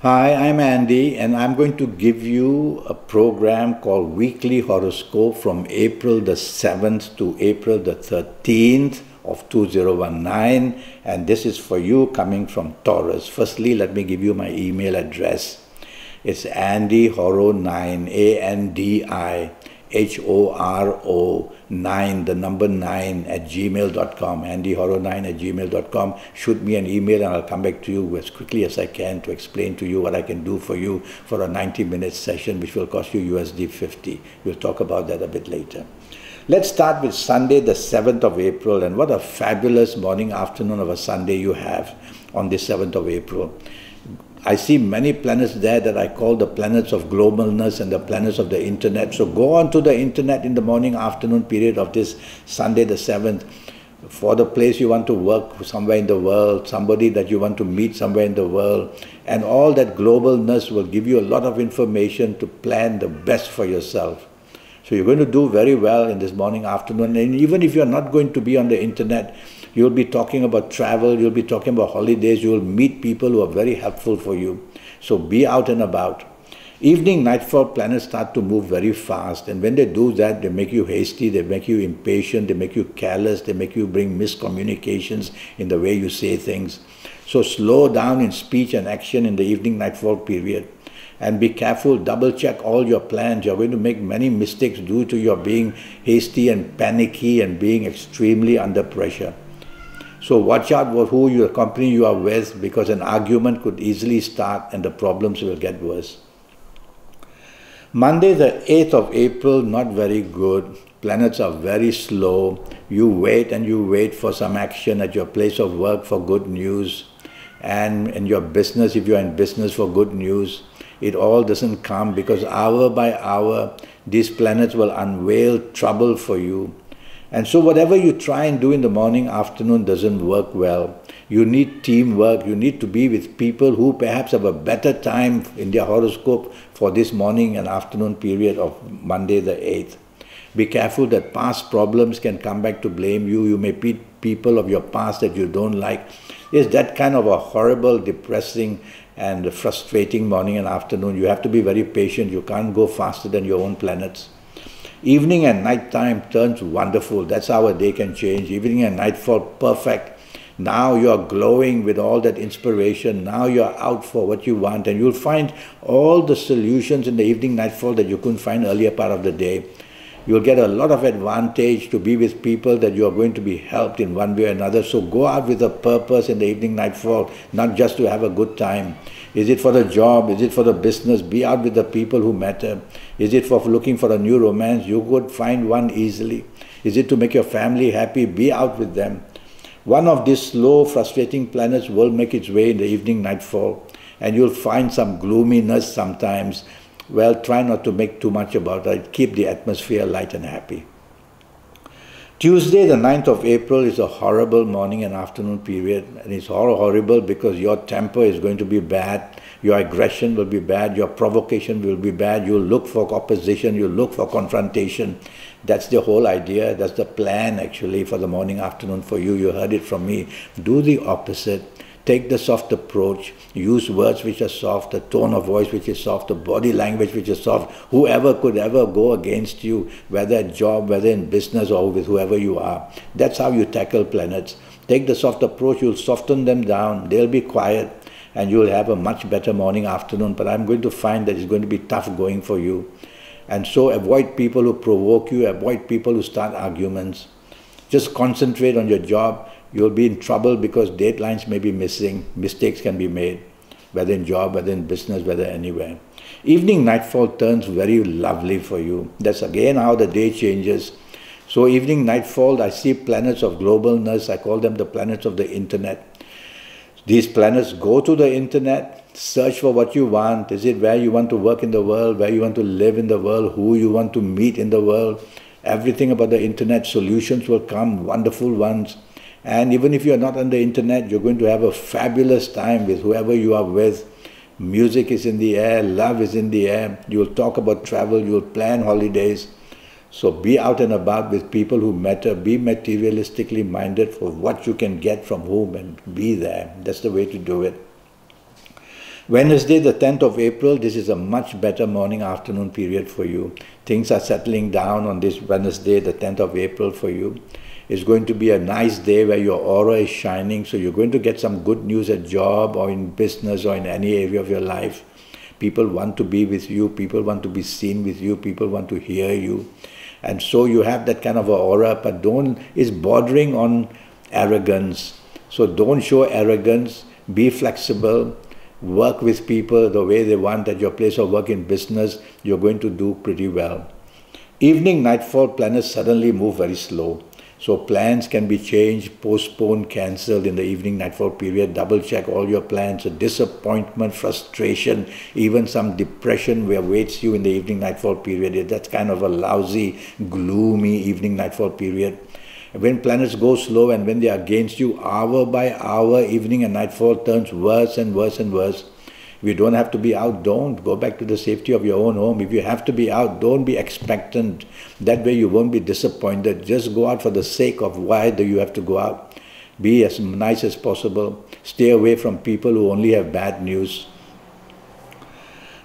Hi, I'm Andy, and I'm going to give you a program called Weekly Horoscope from April the 7th to April the 13th of 2019. And this is for you coming from Taurus. Firstly, let me give you my email address. It's andyhoro9, ANDIHORO 9, the number 9 at gmail.com, andyhoro9 at gmail.com. Shoot me an email and I'll come back to you as quickly as I can to explain to you what I can do for you for a 90-minute session, which will cost you USD 50. We'll talk about that a bit later. Let's start with Sunday, the 7th of April, and what a fabulous morning, afternoon of a Sunday you have on the 7th of April. I see many planets there that I call the planets of globalness and the planets of the internet. So go on to the internet in the morning, afternoon period of this Sunday the 7th for the place you want to work somewhere in the world, somebody that you want to meet somewhere in the world. And all that globalness will give you a lot of information to plan the best for yourself. So you're going to do very well in this morning, afternoon. And even if you're not going to be on the internet, you'll be talking about travel, you'll be talking about holidays, you'll meet people who are very helpful for you. So be out and about. Evening, nightfall, planets start to move very fast. And when they do that, they make you hasty, they make you impatient, they make you careless, they make you bring miscommunications in the way you say things. So slow down in speech and action in the evening, nightfall period. And be careful, double check all your plans. You're going to make many mistakes due to your being hasty and panicky and being extremely under pressure. So watch out for who the company you are with, because an argument could easily start and the problems will get worse. Monday the 8th of April, not very good. Planets are very slow. You wait and you wait for some action at your place of work for good news. And in your business, if you're in business, for good news. It all doesn't come because hour by hour, these planets will unveil trouble for you. And so whatever you try and do in the morning, afternoon doesn't work well. You need teamwork. You need to be with people who perhaps have a better time in their horoscope for this morning and afternoon period of Monday the 8th. Be careful that past problems can come back to blame you. You may meet people of your past that you don't like. It's that kind of a horrible, depressing and frustrating morning and afternoon. You have to be very patient. You can't go faster than your own planets. Evening and night time turns wonderful. That's how a day can change. Evening and nightfall, perfect. Now you're glowing with all that inspiration. Now you're out for what you want, and you'll find all the solutions in the evening nightfall that you couldn't find earlier part of the day. You'll get a lot of advantage to be with people that you are going to be helped in one way or another. So go out with a purpose in the evening nightfall, not just to have a good time. Is it for the job? Is it for the business? Be out with the people who matter. Is it for looking for a new romance? You could find one easily. Is it to make your family happy? Be out with them. One of these slow, frustrating planets will make its way in the evening nightfall, and you'll find some gloominess sometimes. Well, try not to make too much about it. Keep the atmosphere light and happy. Tuesday, the 9th of April, is a horrible morning and afternoon period. And it's horrible because your temper is going to be bad. Your aggression will be bad. Your provocation will be bad. You'll look for opposition. You'll look for confrontation. That's the whole idea. That's the plan, actually, for the morning, afternoon for you. You heard it from me. Do the opposite. Take the soft approach, use words which are soft, a tone of voice which is soft, a body language which is soft. Whoever could ever go against you, whether at job, whether in business or with whoever you are. That's how you tackle planets. Take the soft approach, you'll soften them down, they'll be quiet, and you'll have a much better morning, afternoon. But I'm going to find that it's going to be tough going for you. And so avoid people who provoke you, avoid people who start arguments. Just concentrate on your job. You'll be in trouble because deadlines may be missing, mistakes can be made, whether in job, whether in business, whether anywhere. Evening nightfall turns very lovely for you. That's again how the day changes. So evening nightfall, I see planets of globalness. I call them the planets of the internet. These planets go to the internet, search for what you want. Is it where you want to work in the world, where you want to live in the world, who you want to meet in the world? Everything about the internet, solutions will come, wonderful ones. And even if you're not on the internet, you're going to have a fabulous time with whoever you are with. Music is in the air, love is in the air. You'll talk about travel, you'll plan holidays. So be out and about with people who matter. Be materialistically minded for what you can get from whom and be there. That's the way to do it. Wednesday, the 10th of April, this is a much better morning afternoon period for you. Things are settling down on this Wednesday, the 10th of April for you. It's going to be a nice day where your aura is shining, so you're going to get some good news at job or in business or in any area of your life. People want to be with you, people want to be seen with you, people want to hear you. And so you have that kind of aura, but it's bordering on arrogance. So don't show arrogance, be flexible, work with people the way they want at your place of work in business, you're going to do pretty well. Evening nightfall, planets suddenly move very slow. So plans can be changed, postponed, cancelled in the evening nightfall period. Double check all your plans. A disappointment, frustration, even some depression awaits you in the evening nightfall period. That's kind of a lousy, gloomy evening nightfall period. When planets go slow and when they are against you, hour by hour, evening and nightfall turns worse and worse and worse. If you don't have to be out, don't. Go back to the safety of your own home. If you have to be out, don't be expectant. That way you won't be disappointed. Just go out for the sake of why do you have to go out. Be as nice as possible. Stay away from people who only have bad news.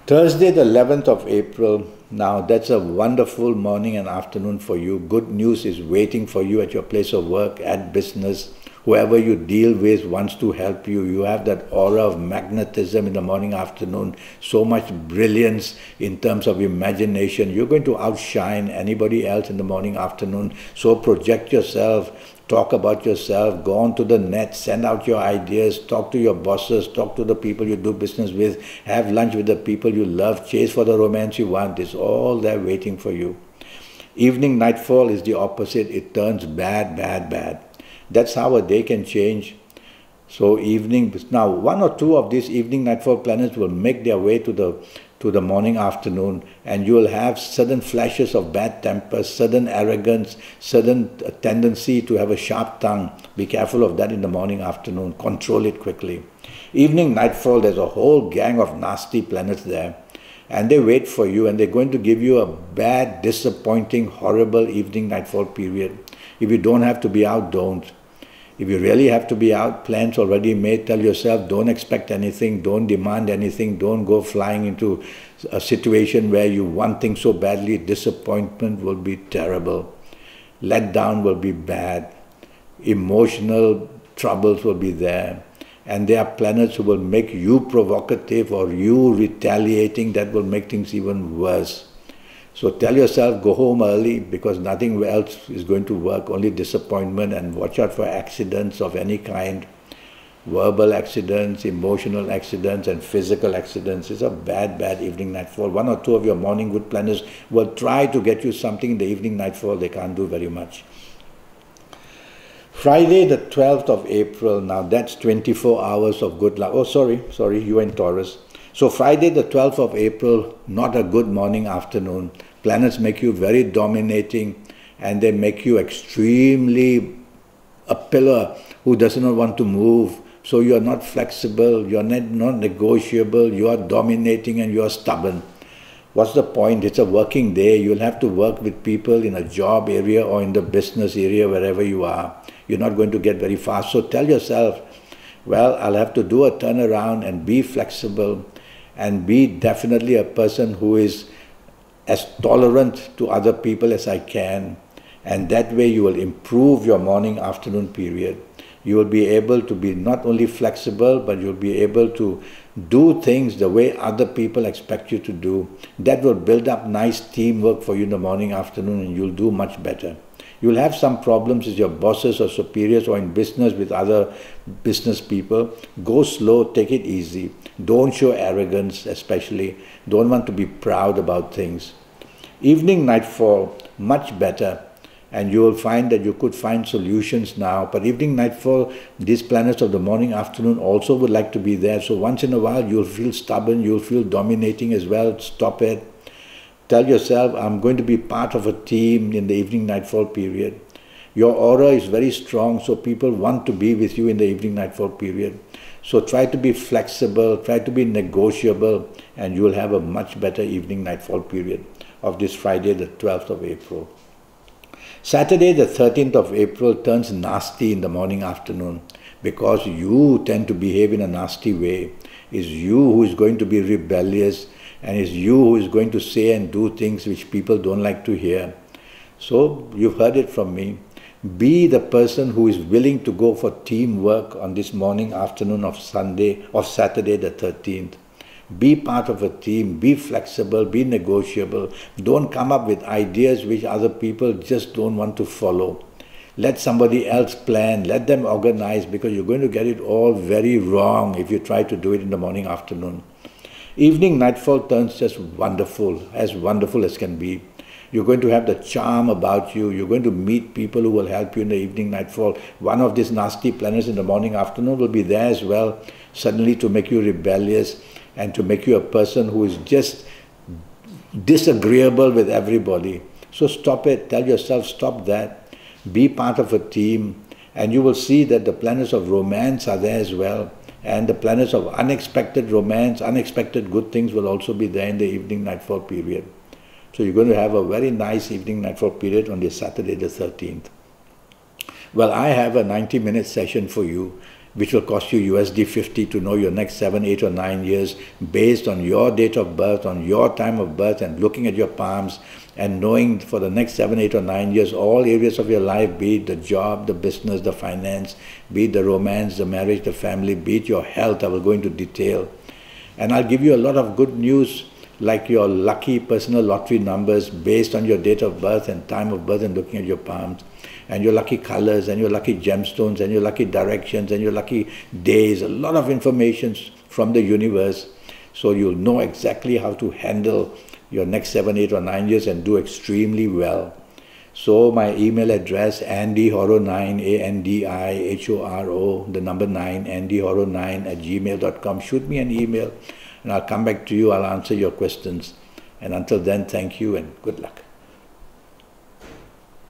Thursday, the 11th of April. Now, that's a wonderful morning and afternoon for you. Good news is waiting for you at your place of work, at business. Whoever you deal with wants to help you. You have that aura of magnetism in the morning, afternoon. So much brilliance in terms of imagination. You're going to outshine anybody else in the morning, afternoon. So project yourself. Talk about yourself, go on to the net, send out your ideas, talk to your bosses, talk to the people you do business with, have lunch with the people you love, chase for the romance you want. It's all there waiting for you. Evening nightfall is the opposite. It turns bad, bad, bad. That's how a day can change. So now one or two of these evening nightfall planets will make their way to the morning afternoon, and you will have sudden flashes of bad temper, sudden arrogance, sudden tendency to have a sharp tongue. Be careful of that in the morning afternoon. Control it quickly. Evening nightfall, there's a whole gang of nasty planets there, and they wait for you, and they're going to give you a bad, disappointing, horrible evening nightfall period. If you don't have to be out, don't. If you really have to be out, plans already made, tell yourself, don't expect anything, don't demand anything, don't go flying into a situation where you want things so badly. Disappointment will be terrible. Letdown will be bad. Emotional troubles will be there. And there are planets who will make you provocative or you retaliating. That will make things even worse. So tell yourself, go home early because nothing else is going to work, only disappointment, and watch out for accidents of any kind. Verbal accidents, emotional accidents, and physical accidents. It's a bad, bad evening nightfall. One or two of your morning good planners will try to get you something in the evening nightfall. They can't do very much. Friday the 12th of April, now that's 24 hours of good luck. Oh, sorry, you're in Taurus. So Friday the 12th of April, not a good morning, afternoon. Planets make you very dominating and they make you extremely a pillar who does not want to move. So you are not flexible, you are not negotiable, you are dominating and you are stubborn. What's the point? It's a working day. You'll have to work with people in a job area or in the business area, wherever you are. You're not going to get very fast. So tell yourself, well, I'll have to do a turnaround and be flexible and be definitely a person who is as tolerant to other people as I can. And that way you will improve your morning, afternoon period. You will be able to be not only flexible, but you'll be able to do things the way other people expect you to do. That will build up nice teamwork for you in the morning, afternoon, and you'll do much better. You'll have some problems with your bosses or superiors or in business with other business people. Go slow, take it easy. Don't show arrogance, especially. Don't want to be proud about things. Evening, nightfall, much better. And you will find that you could find solutions now. But evening, nightfall, these planets of the morning, afternoon also would like to be there. So once in a while, you'll feel stubborn, you'll feel dominating as well. Stop it. Tell yourself, I'm going to be part of a team in the evening, nightfall period. Your aura is very strong, so people want to be with you in the evening, nightfall period. So try to be flexible, try to be negotiable, and you will have a much better evening, nightfall period of this Friday, the 12th of April. Saturday, the 13th of April, turns nasty in the morning, afternoon, because you tend to behave in a nasty way. It's you who is going to be rebellious, and it's you who is going to say and do things which people don't like to hear. So you've heard it from me. Be the person who is willing to go for teamwork on this morning, afternoon of Saturday the 13th. Be part of a team, be flexible, be negotiable. Don't come up with ideas which other people just don't want to follow. Let somebody else plan, let them organize, because you're going to get it all very wrong if you try to do it in the morning, afternoon. Evening nightfall turns just wonderful as can be. You're going to have the charm about you. You're going to meet people who will help you in the evening nightfall. One of these nasty planets in the morning, afternoon will be there as well, suddenly to make you rebellious and to make you a person who is just disagreeable with everybody. So stop it. Tell yourself, stop that. Be part of a team, and you will see that the planets of romance are there as well. And the planets of unexpected romance, unexpected good things will also be there in the evening nightfall period. So you're going to have a very nice evening nightfall period on this Saturday the 13th. Well, I have a 90-minute session for you, which will cost you USD 50 to know your next 7, 8 or 9 years based on your date of birth, on your time of birth, and looking at your palms and knowing for the next 7, 8 or 9 years all areas of your life, be it the job, the business, the finance, be it the romance, the marriage, the family, be it your health. I will go into detail. And I'll give you a lot of good news, like your lucky personal lottery numbers based on your date of birth and time of birth and looking at your palms, and your lucky colors and your lucky gemstones and your lucky directions and your lucky days. A lot of information from the universe, so you'll know exactly how to handle your next 7, 8 or 9 years and do extremely well. So my email address, andyhoro9, ANDIHORO, the number 9, andyhoro9 @gmail.com. Shoot me an email and I'll come back to you. I'll answer your questions. And until then, thank you and good luck.